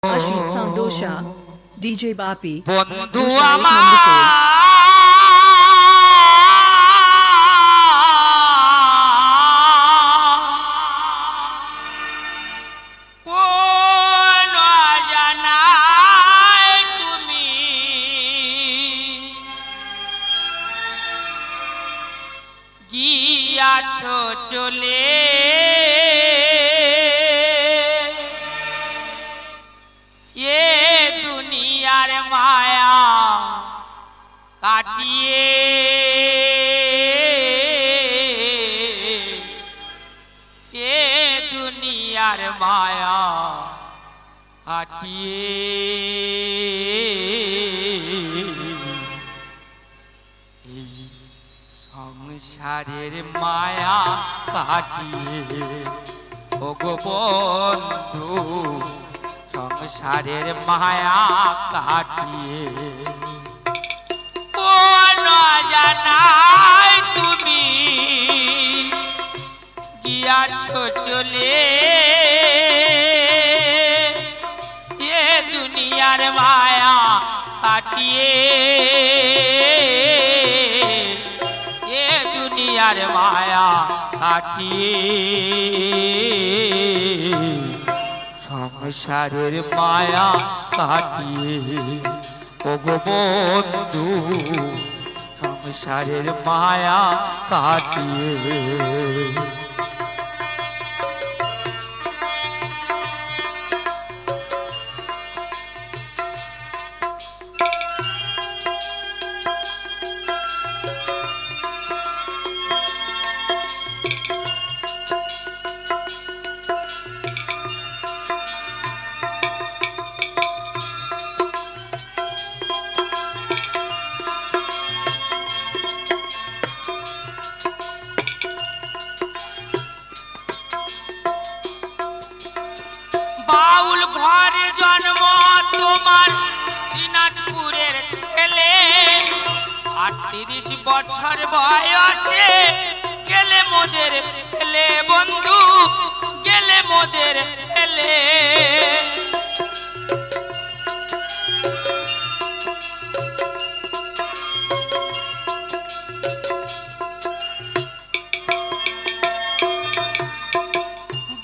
Ashit Sandosha, DJ Bapi, বন্ধু Dusha আমার কোন অজানায় তুমি গিয়াছো চলে দুনিয়ার মায়া কাটিয়ে দুনিয়ার মায়া কাটিয়ে সংসারের মায়া কাটিয়ে ও গো বন্ধু সংসারের মায়া কাটিয়ে কোন জানাই তুমি গিয়াছো চলে দুনিয়ার মায়া কাটিয়ে দুনিয়ার মায়া কাটিয়ে সংসারের মায়া কাটিয়ে ও গো বন্ধু সংসারের মায়া কাটিয়ে বাউল ঘরে জন্ম তোমার দিনাজপুরের ছেলে 38 বছর বয়সে গেলে মোদের ছেলে বন্ধু গেলে মোদের ছেলে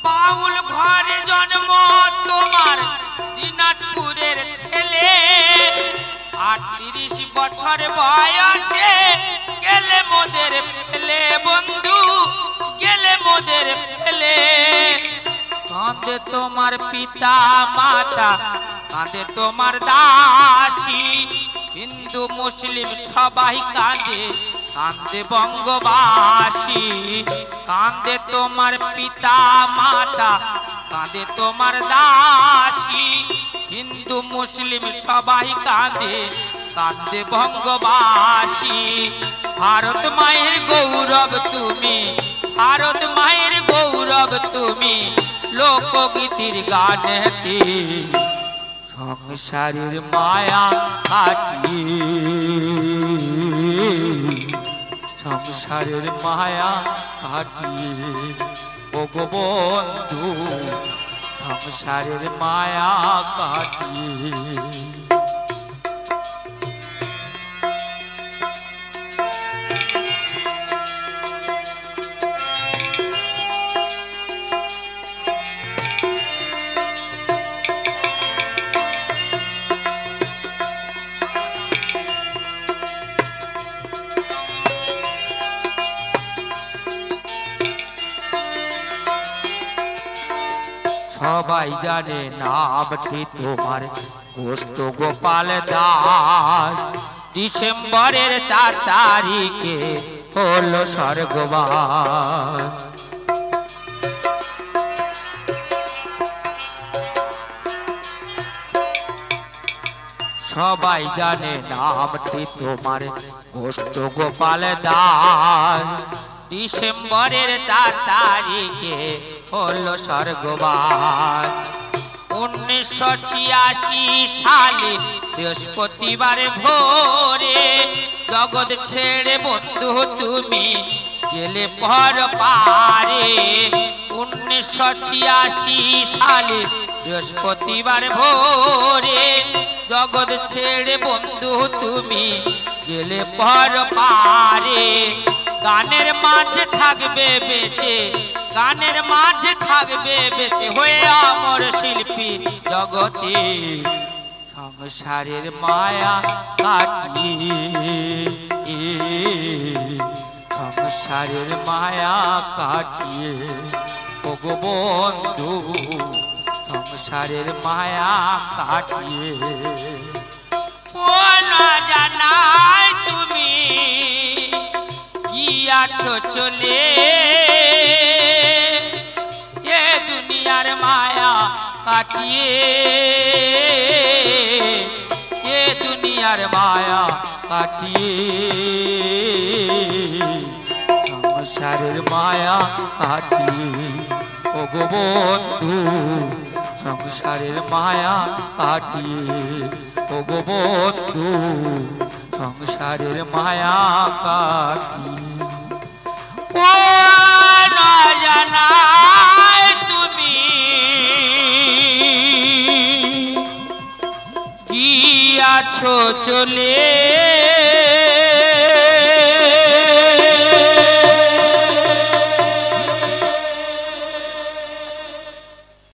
বাউল ঘরে জন্ম তোমার দিনাজপুরের ছেলে 38 বছর বয়সে গেলে মোদের ছেলে বন্ধু গেলে মোদের ছেলে কাঁদে তোমার পিতা মাতা কাঁদে তোমার দাসী হিন্দু মুসলিম সবাই কাঁদে কাঁদে বঙ্গবাসী কাঁদে তোমার পিতা মাতা কাঁদে তোমার দাসী হিন্দু মুসলিম সবাই কাঁদে কাঁদে বঙ্গবাসী ভারত মায়ের গৌরব তুমি ভারত মায়ের গৌরব তুমি লোকগীতির গানেতে সংসারের মায়া কাটিয়ে সংসারের মায়া কাটিয়ে ও গো বন্ধু সংসারের মায়া কাটিয়ে সবাই জানে নামটি তোমার কষ্ট গোপাল দাস ডিসেম্বরের 4 তারিখে হলো স্বর্গবাস সবাই জানে নামটি তোমার কষ্ট গোপাল দাস ডিসেম্বরের 4 তারিখে হলো স্বর্গবাস 1986 সালে বৃহস্পতিবার ভোরে জগৎ ছেড়ে বন্ধু তুমি গেলে পর পারে 1986 সালে বৃহস্পতিবার ভোরে জগৎ ছেড়ে বন্ধু তুমি গেলে পর পারে। গানের মাঝে থাকবে বেঁচে, গানের মাঝে থাকবে বেঁচে হয়ে অমর শিল্পী জগতে, সংসারের মায়া কাটিয়ে, সংসারের মায়া কাটিয়ে ওগো বন্ধু, সংসারের মায়া কাটিয়ে। ও না জানাই তুমি গিয়াছো চলে, এ দুনিয়ার মায়া কাটিয়ে, এ দুনিয়ার মায়া কাটিয়ে, সংসারের মায়া কাটিয়ে ওগো বন্ধু, সংসারের মায়া কাটিয়ে ওগো বন্ধু, সংসারের মায়া কাটিয়ে। ও না জানাই তুমি গিয়াছো চলে,